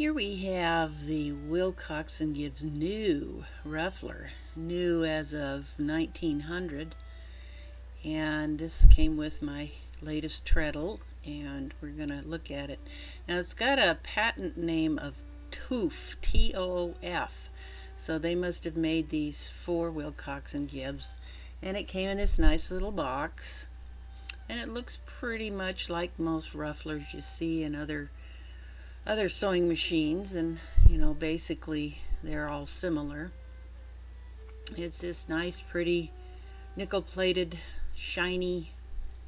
Here we have the Willcox Gibbs new ruffler, new as of 1900, and this came with my latest treadle, and we're going to look at it. Now it's got a patent name of Toof, T-O-O-F, so they must have made these for Willcox Gibbs, and it came in this nice little box, and it looks pretty much like most rufflers you see in other sewing machines, and basically they're all similar. It's this nice pretty nickel plated shiny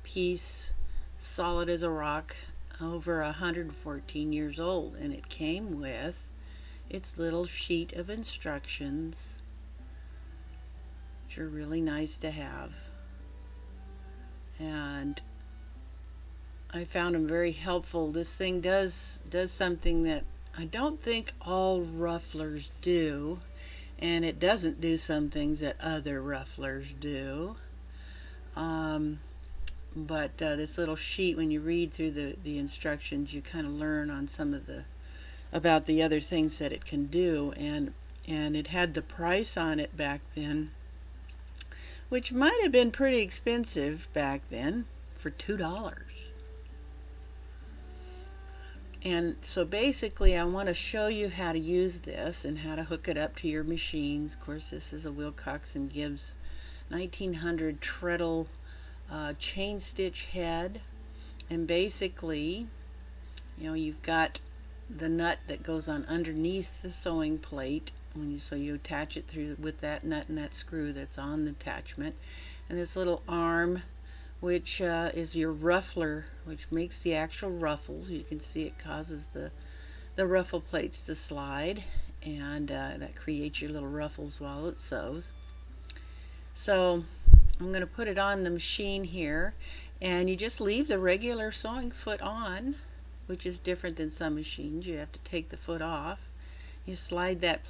piece, solid as a rock, over 114 years old, and it came with its little sheet of instructions, which are really nice to have, and I found them very helpful. This thing does something that I don't think all rufflers do, and it doesn't do some things that other rufflers do. But this little sheet, when you read through the instructions, you kind of learn on some of about the other things that it can do, and it had the price on it back then, which might have been pretty expensive back then, for $2. And so basically I want to show you how to use this and how to hook it up to your machines. Of course, this is a Willcox Gibbs 1900 treadle chain stitch head, and basically you've got the nut that goes on underneath the sewing plate so you attach it through with that nut and that screw that's on the attachment, and this little arm, which is your ruffler, which makes the actual ruffles. You can see it causes the ruffle plates to slide, and that creates your little ruffles while it sews. So I'm going to put it on the machine here, and you just leave the regular sewing foot on, which is different than some machines. You have to take the foot off. You slide that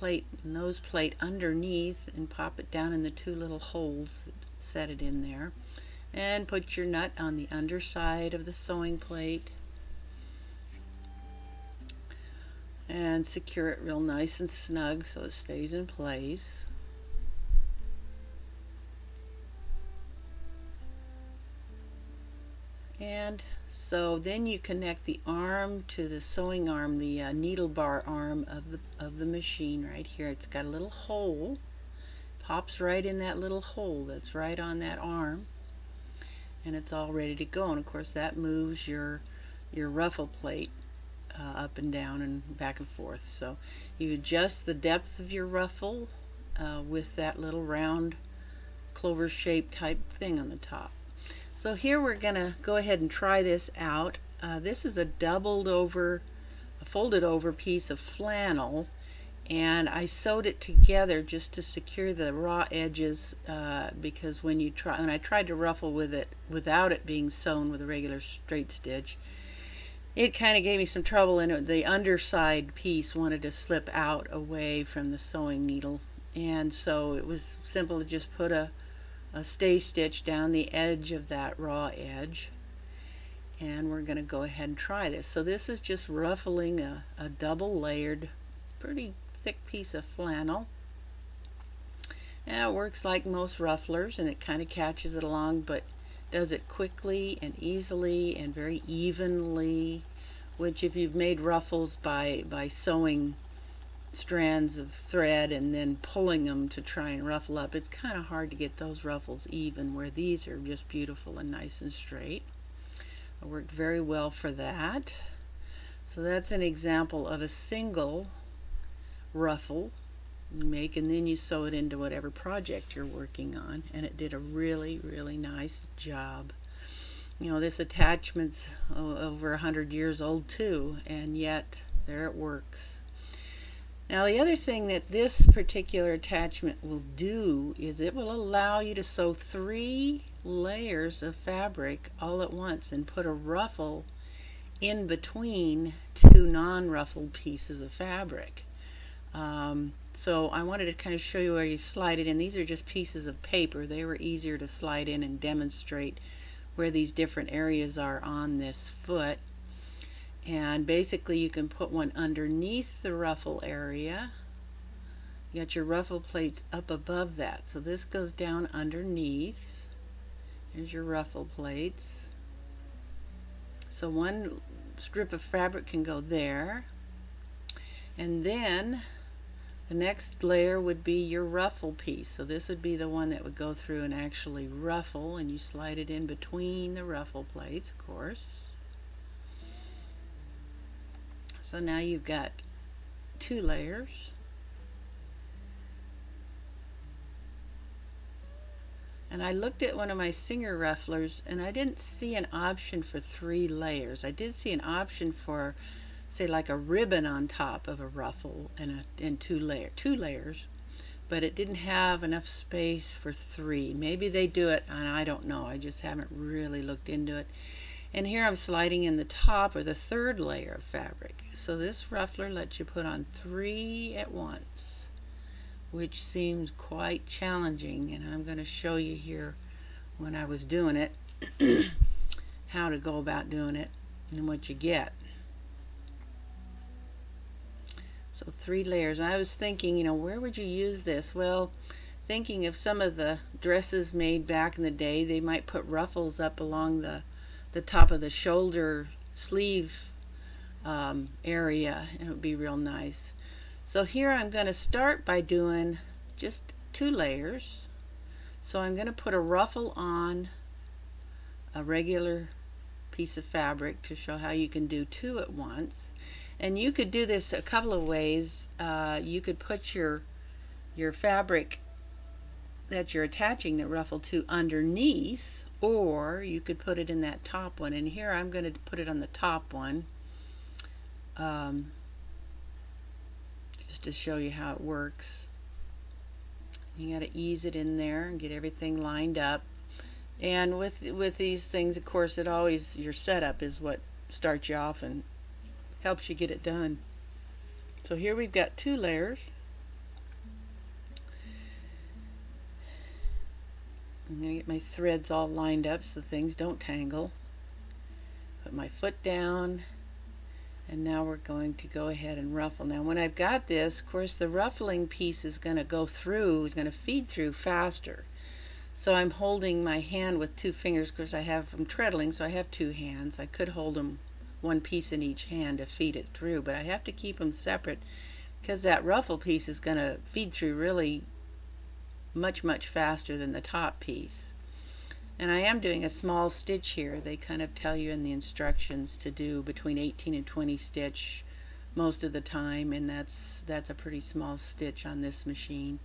nose plate underneath and pop it down in the two little holes, set it in there, and put your nut on the underside of the sewing plate and secure it real nice and snug so it stays in place. And so then you connect the arm to the sewing arm, the needle bar arm of the machine right here. It's got a little hole, pops right in that little hole that's right on that arm, and it's all ready to go. And of course that moves your ruffle plate up and down and back and forth. So you adjust the depth of your ruffle with that little round clover shaped type thing on the top. So here we're gonna go ahead and try this out. This is a folded over piece of flannel, and I sewed it together just to secure the raw edges, because when I tried to ruffle with it without it being sewn with a regular straight stitch, it kind of gave me some trouble, and the underside piece wanted to slip out away from the sewing needle, and so it was simple to just put a stay stitch down the edge of that raw edge, and we're going to go ahead and try this. So this is just ruffling a double layered, pretty thick piece of flannel, and it works like most rufflers, and it kind of catches it along, but does it quickly and easily and very evenly, which if you've made ruffles by sewing strands of thread and then pulling them to try and ruffle up, it's kind of hard to get those ruffles even, where these are just beautiful and nice and straight. It worked very well for that. So that's an example of a single ruffle you make, and then you sew it into whatever project you're working on, and it did a really nice job. This attachment's over 100 years old too, and yet there it works. Now the other thing that this particular attachment will do is it will allow you to sew 3 layers of fabric all at once and put a ruffle in between 2 non-ruffled pieces of fabric. So I wanted to kind of show you where you slide it in. These are just pieces of paper. They were easier to slide in and demonstrate where these different areas are on this foot. And basically you can put one underneath the ruffle area. You got your ruffle plates up above that. So this goes down underneath. Here's your ruffle plates. So one strip of fabric can go there. And then the next layer would be your ruffle piece. So this would be the one that would go through and actually ruffle, and you slide it in between the ruffle plates, of course. So now you've got 2 layers. And I looked at one of my Singer rufflers and I didn't see an option for 3 layers. I did see an option for, say, like a ribbon on top of a ruffle and 2 layers, but it didn't have enough space for 3. Maybe they do it, and I don't know. I just haven't really looked into it. And here I'm sliding in the top or the 3rd layer of fabric. So this ruffler lets you put on 3 at once, which seems quite challenging, and I'm going to show you here when I was doing it how to go about doing it and what you get. So 3 layers. I was thinking, you know, where would you use this? Well, thinking of some of the dresses made back in the day, they might put ruffles up along the top of the shoulder sleeve area, and it would be real nice. So here I'm going to start by doing just 2 layers. So I'm going to put a ruffle on a regular piece of fabric to show how you can do 2 at once. And you could do this a couple of ways. You could put your fabric that you're attaching the ruffle to underneath, or you could put it in that top one. And here I'm going to put it on the top one. Just to show you how it works. You got to ease it in there and get everything lined up. And with these things, of course, it always, your setup is what starts you off and helps you get it done. So here we've got 2 layers. I'm going to get my threads all lined up so things don't tangle. Put my foot down. And now we're going to go ahead and ruffle. Now when I've got this, of course, the ruffling piece is going to go through, is going to feed through faster. So I'm holding my hand with 2 fingers because I'm treadling, so I have 2 hands. I could hold them one piece in each hand to feed it through, but I have to keep them separate because that ruffle piece is going to feed through really much faster than the top piece. And I am doing a small stitch here. They kind of tell you in the instructions to do between 18 and 20 stitch most of the time, and that's a pretty small stitch on this machine.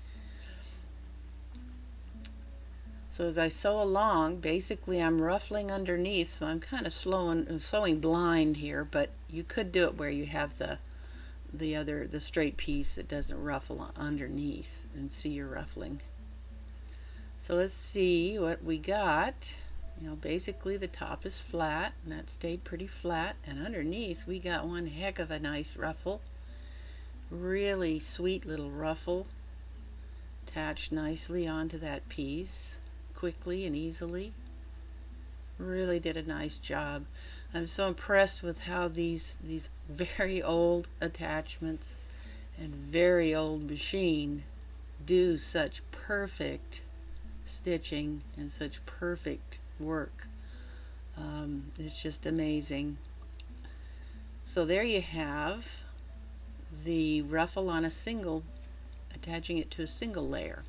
So as I sew along, basically I'm ruffling underneath, so I'm kind of sewing blind here, but you could do it where you have the straight piece that doesn't ruffle underneath and see your ruffling. So let's see what we got. You know, basically the top is flat, and that stayed pretty flat, and underneath we got one heck of a nice ruffle. Really sweet little ruffle attached nicely onto that piece quickly and easily. Really did a nice job. I'm so impressed with how these very old attachments and very old machine do such perfect stitching and such perfect work. It's just amazing. So there you have the ruffle on a single, attaching it to a single layer.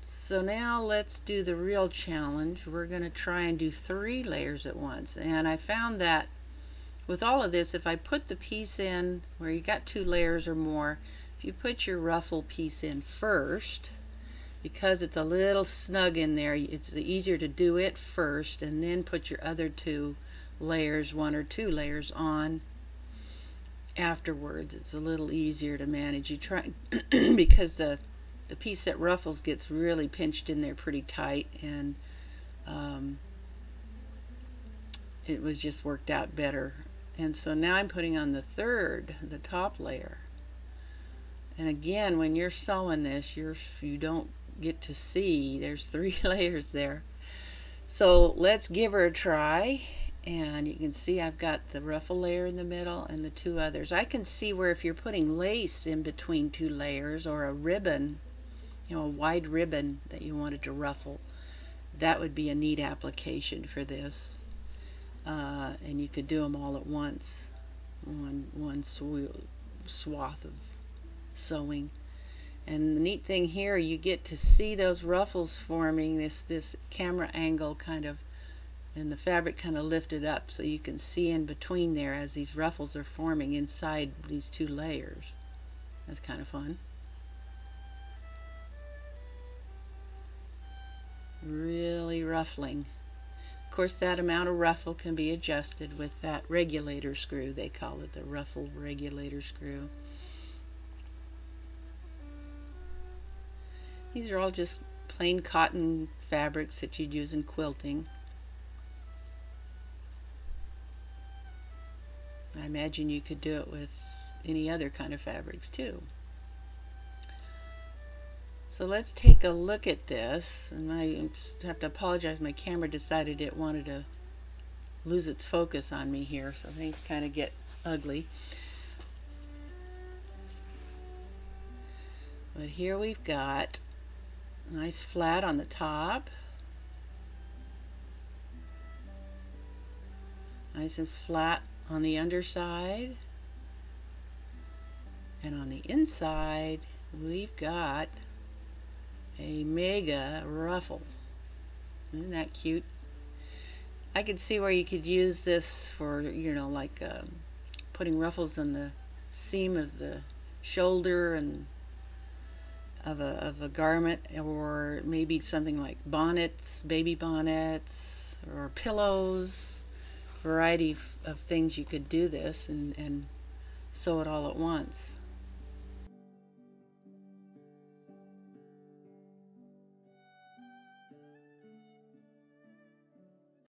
So now let's do the real challenge. We're going to try and do 3 layers at once, and I found that with all of this, if I put the piece in where you got 2 layers or more, if you put your ruffle piece in first, because it's a little snug in there, it's easier to do it first and then put your other 2 layers, 1 or 2 layers on afterwards. It's a little easier to manage. You try because the piece that ruffles gets really pinched in there pretty tight, and it was just worked out better. And so now I'm putting on the top layer. And again, when you're sewing this, you don't get to see, there's 3 layers there. So let's give her a try. And you can see I've got the ruffle layer in the middle and the two others. I can see where if you're putting lace in between two layers, or a ribbon, a wide ribbon that you wanted to ruffle, that would be a neat application for this. And you could do them all at once, one swath of sewing. And the neat thing here, you get to see those ruffles forming, this camera angle kind of, and the fabric kind of lifted up, so you can see in between there as these ruffles are forming inside these two layers. That's kind of fun. Really ruffling. Of course, that amount of ruffle can be adjusted with that regulator screw. They call it the ruffle regulator screw. These are all just plain cotton fabrics that you'd use in quilting. I imagine you could do it with any other kind of fabrics too. So let's take a look at this. And I have to apologize, my camera decided it wanted to lose its focus on me here, so things kind of get ugly. But here we've got nice flat on the top, nice and flat on the underside, and on the inside we've got a mega ruffle. Isn't that cute? I could see where you could use this for, like putting ruffles on the seam of the shoulder and of a garment, or maybe something like bonnets, baby bonnets, or pillows. Variety of things you could do this and sew it all at once.